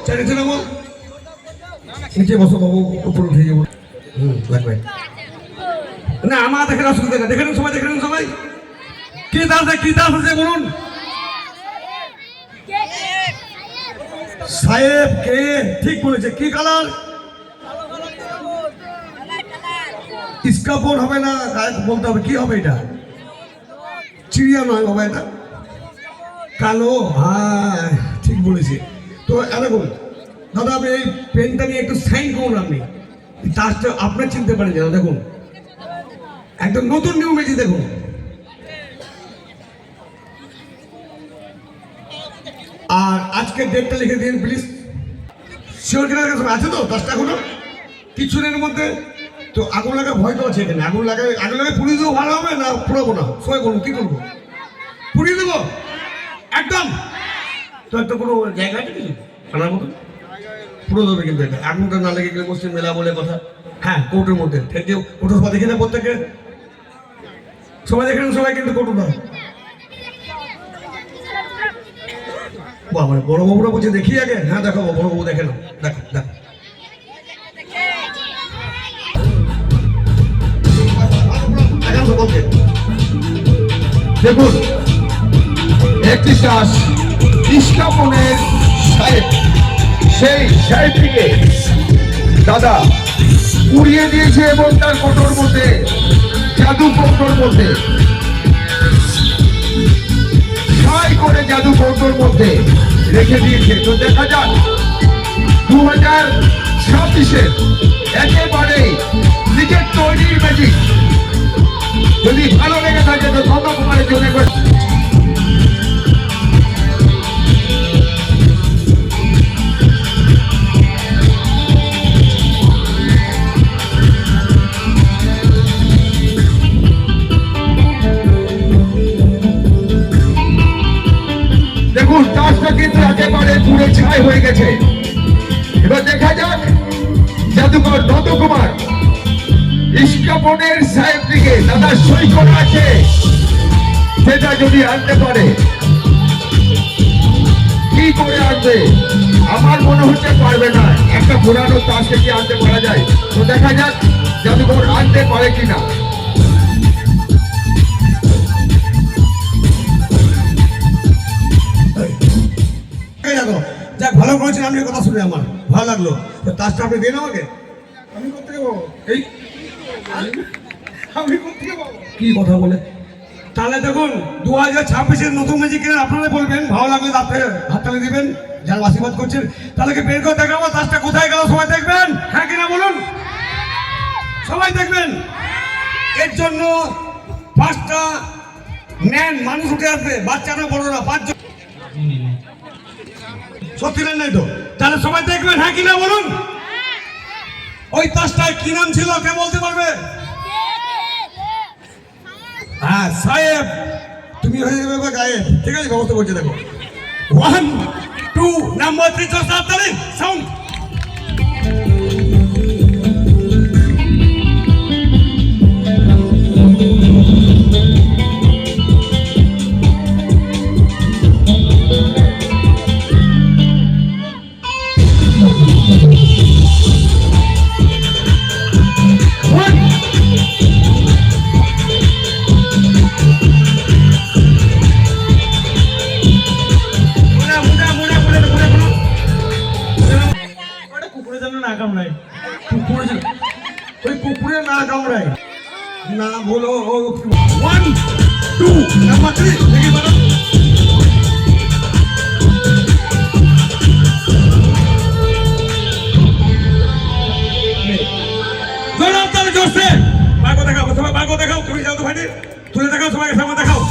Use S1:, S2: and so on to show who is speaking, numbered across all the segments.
S1: চারিতে নামো, নিচে বসো বাবু, উপরে উঠে যাবো। লাগবে না, আমার দেখেন অসুবিধা না, দেখে নেন সবাই, দেখে নেন সবাই। কি দাস কি দাস আছে বলুন? সাহেব কে? ঠিক বলেছে। কি কালার? ইস্কাপন হবে না, বলতে হবে কি হবে এটা? চিড়িয়া নয় বাবা, এটা কালো। হ্যাঁ ঠিক বলেছি। তো দেখুন দাদা, আপনি এই পেনটা নিয়ে একটু সাইন করুন। আপনি তাজটা আপনার চিনতে পারেন যেন, দেখুন একদম নতুন নিউ ম্যাজিক। দেখুন আর আজকের ডেটটা লিখে দিন প্লিজ। শিওর কিনা আছে তো তাজটা এখনো কিছু এর মধ্যে? তো আগুন লাগা ভয় তো আছে এখানে। আগুন লাগায় পুড়িয়ে দেবো, ভালো হবে না পুড়াবো না? সবাই বলুন কি করবো? পুড়িয়ে দেবো একদম। তো একটা কোনো জায়গা আছে কিছু আনার মতো? পুরো দেবে কিন্তু এটা, আগুনটা না লেগে গেলে মুসলিম মেলা বলে কথা। হ্যাঁ কোর্টের মধ্যে থেকে ওটা সবাই দেখে না, প্রত্যেকে সবাই দেখে সবাই কিন্তু কোর্টটা। বাবা বড় বাবুরা বলছে দেখি আগে। হ্যাঁ দেখো বড় বাবু, দেখে নাও, দেখো দেখো।
S2: দেখুন একটি চাষ ইস্কাপনের সাহেব, সেই সাহেবটিকে দাদা উড়িয়ে দিয়েছে এবং তার কোটোর মধ্যে, জাদু কৌটোর মধ্যে সাই করে জাদু কৌটোর মধ্যে রেখে দিয়েছে। তো দেখা যাক 2026-এর একেবারে নিজের তৈরির ম্যাজিক। যদি ভালো লেগে থাকে তো নন্দ কুমারের জন্য দেখুন চাষটা কিন্তু একেবারে পুরো ছাই হয়ে গেছে। এবার দেখা যাক জাদুকর নন্দ কুমার ইস্কাপনের সাহেবটিকে দাদা সই করা আছে সেটা যদি আনতে পারে। কি করে আনবে? আমার মনে হচ্ছে পারবে না। একটা পুরানো তাসকে কি আনতে পারা যায়? তো দেখা যাক জাদুকর আনতে পারে কিনা।
S1: যাক ভালো করেছেন, আপনি কথা শুনে আমার ভালো লাগলো। তো তাজটা আপনি দিন আমাকে। আমি কোথেকে পাবো? এই আমি কোথেকে পাবো? কি কথা বলে? তাহলে দেখুন 2026-এর নতুন ম্যাজিক কিনে আপনারা বলবেন, ভালো লাগলে হাততালি দিবেন, যারা আশীর্বাদ করছেন। তাহলে কি বের করে দেখাবো তাজটা কোথায় গেল? সবাই দেখবেন, হ্যাঁ কিনা বলুন? সবাই দেখবেন। এর জন্য 5টা নেন, মানুষ উঠে আসবে, বাচ্চারা বড়রা 5 জন। সত্যি নাই তো? তাহলে সবাই দেখবেন, হ্যাঁ কিনা বলুন? ওই তাজটার কি নাম ছিল কে বলতে পারবে? হ্যাঁ সাহেব, তুমি হয়ে যাবে গায়েব। ঠিক আছে, ব্যবস্থা করছে। দেখো 1 2 নাম্বার 3 4 তাড়াতাড়ি সাউন্ড। কুকুরে না কামড়ায় না বলো। 1 2 নাম্বার 3 দেখি বলো। জোরে তালে জোরে বাগো দেখাও, সবাই বাগো দেখাও। তুমি যাও তো ভাই, তুলে দেখাও, সবাই সামনে দেখাও।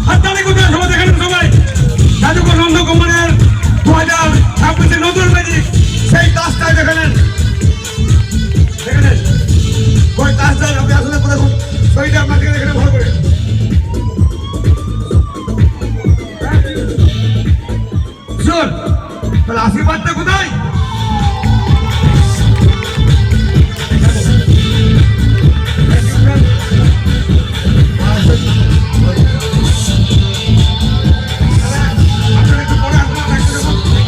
S1: হাততালি কোথায়? সবাই দেখেন সবাই। জাদুকর নন্দ কুমারের 2026-এর নতুন ম্যাজিক, সেই তাজটাই দেখে নেন। কই তাজটা আপনি আসলে করে দেখুন, সেইটা আপনাকে দেখে ভালো করে। শোন তাহলে আশীর্বাদটা কোথায়?